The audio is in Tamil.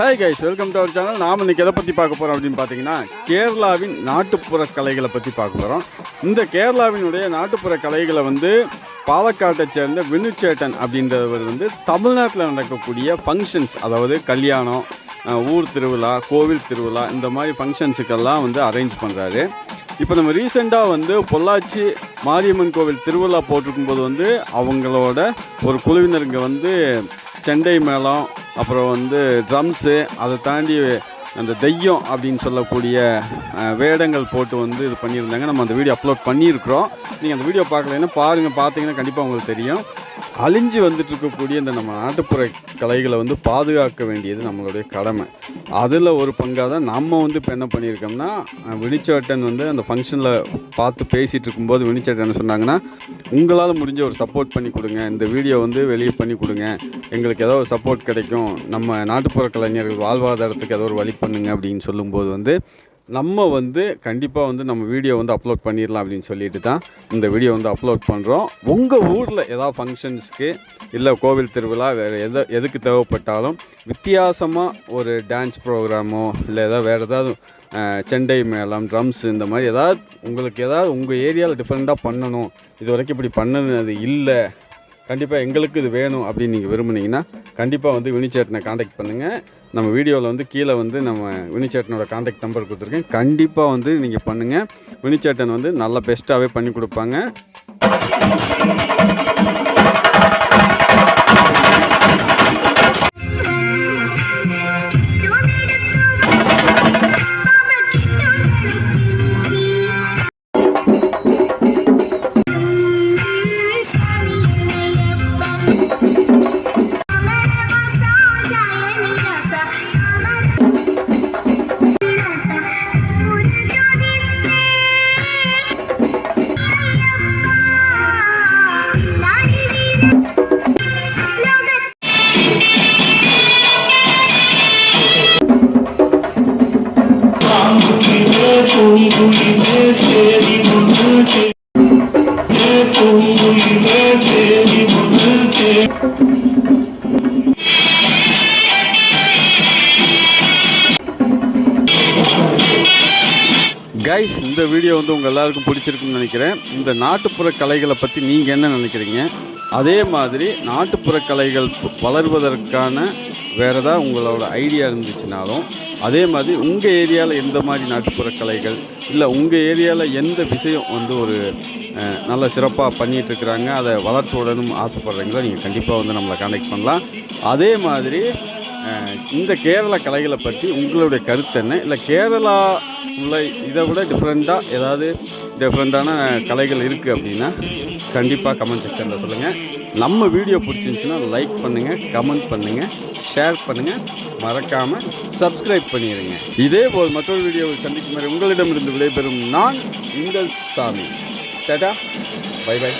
Hi guys, welcome to our channel. நாம் இன்றைக்கி எதை பற்றி பார்க்க போகிறோம் அப்படின்னு பார்த்தீங்கன்னா, கேரளாவின் நாட்டுப்புற கலைகளை பற்றி பார்க்க போகிறோம். இந்த கேரளாவினுடைய நாட்டுப்புற கலைகளை பாலக்காட்டை சேர்ந்த வினுச்சேட்டன் அப்படின்றவர் தமிழ்நாட்டில் நடக்கக்கூடிய ஃபங்க்ஷன்ஸ், அதாவது கல்யாணம், ஊர் திருவிழா, கோவில் திருவிழா, இந்த மாதிரி ஃபங்க்ஷன்ஸுக்கெல்லாம் அரேஞ்ச் பண்ணுறாரு. இப்போ நம்ம ரீசெண்டாக பொள்ளாச்சி மாரியம்மன் கோவில் திருவிழா போட்டிருக்கும்போது அவங்களோட ஒரு குழுவினருங்க செண்டை மேளம், அப்புறம் ட்ரம்ஸு, அதை தாண்டி அந்த தெய்யம் அப்படின்னு சொல்லக்கூடிய வேடங்கள் போட்டு இது பண்ணியிருந்தாங்க. நம்ம அந்த வீடியோ அப்லோட் பண்ணியிருக்கிறோம். நீங்கள் அந்த வீடியோ பார்க்கலைன்னா பாருங்கள். பார்த்தீங்கன்னா கண்டிப்பாக உங்களுக்கு தெரியும். அழிஞ்சு இருக்கக்கூடிய இந்த நம்ம நாட்டுப்புற கலைகளை பாதுகாக்க வேண்டியது நம்மளுடைய கடமை. அதில் ஒரு பங்காக தான் நம்ம இப்போ என்ன பண்ணியிருக்கோம்னா, வினுச்சேட்டன் அந்த ஃபங்க்ஷனில் பார்த்து பேசிகிட்டு இருக்கும்போது வினுச்சேட்டன் என்ன சொன்னாங்கன்னா, உங்களால் முடிஞ்ச ஒரு சப்போர்ட் பண்ணி கொடுங்க, இந்த வீடியோ வெளியே பண்ணி கொடுங்க, எங்களுக்கு ஏதோ ஒரு சப்போர்ட் கிடைக்கும், நம்ம நாட்டுப்புற கலைஞர்கள் வாழ்வாதாரத்துக்கு ஏதோ ஒரு வழி பண்ணுங்க அப்படின்னு சொல்லும்போது நம்ம கண்டிப்பாக நம்ம வீடியோ அப்லோட் பண்ணிடலாம் அப்படின்னு சொல்லிட்டு தான் இந்த வீடியோ அப்லோட் பண்ணுறோம். உங்கள் ஊரில் ஏதாவது ஃபங்க்ஷன்ஸ்க்கு இல்லை கோவில் திருவிழா வேறு எதுக்கு தேவைப்பட்டாலும் வித்தியாசமாக ஒரு டான்ஸ் ப்ரோக்ராமோ இல்லை வேறு ஏதாவது செண்டை மேளம், ட்ரம்ஸ், இந்த மாதிரி ஏதாவது உங்கள் ஏரியாவில் டிஃப்ரெண்ட்டாக பண்ணணும், இது வரைக்கும் இப்படி பண்ணது இல்லை, கண்டிப்பாக எங்களுக்கு இது வேணும் அப்படின்னு நீங்கள் விரும்புனீங்கன்னா கண்டிப்பாக வினுச்சேட்டனை காண்டாக்ட் பண்ணுங்கள். நம்ம வீடியோவில் கீழே நம்ம வினுச்சேட்டனோட காண்டாக்ட் நம்பர் கொடுத்துருக்கேன். கண்டிப்பாக நீங்கள் பண்ணுங்கள். வினுச்சேட்டன் நல்லா பெஸ்ட்டாகவே பண்ணி கொடுப்பாங்க. கைஸ், இந்த வீடியோ உங்கள் எல்லாருக்கும் பிடிச்சிருக்குன்னு நினைக்கிறேன். இந்த நாட்டுப்புற கலைகளை பற்றி நீங்கள் என்ன நினைக்கிறீங்க? அதே மாதிரி நாட்டுப்புற கலைகள் வளர்வதற்கான வேறு ஏதாவது உங்களோட ஐடியா இருந்துச்சுனாலும், அதே மாதிரி உங்கள் ஏரியாவில் எந்த மாதிரி நாட்டுப்புற கலைகள் இல்லை உங்கள் ஏரியாவில் எந்த விஷயம் ஒரு நல்ல சிறப்பாக பண்ணிகிட்ருக்குறாங்க, அதை வளர்த்து விடணும் ஆசைப்பட்றீங்களோ நீங்கள் கண்டிப்பாக நம்மளை காண்டாக்ட் பண்ணலாம். அதே மாதிரி இந்த கேரளா கலைகளை பற்றி உங்களுடைய கருத்து என்ன? இல்லை கேரளாவில் இதை விட டிஃப்ரெண்ட்டாக ஏதாவது டிஃப்ரெண்ட்டான கலைகள் இருக்குது அப்படின்னா கண்டிப்பாக கமெண்ட் செக்ஷனில் சொல்லுங்கள். நம்ம வீடியோ பிடிச்சிருந்துச்சுன்னா லைக் பண்ணுங்கள், கமெண்ட் பண்ணுங்கள், ஷேர் பண்ணுங்கள், மறக்காமல் சப்ஸ்கிரைப் பண்ணிடுங்க. இதே போல் மற்றொரு வீடியோவில் சந்திக்கும் வரை உங்களிடமிருந்து விடைபெறும் நான் உங்கள் சாமி. Tata, bye by.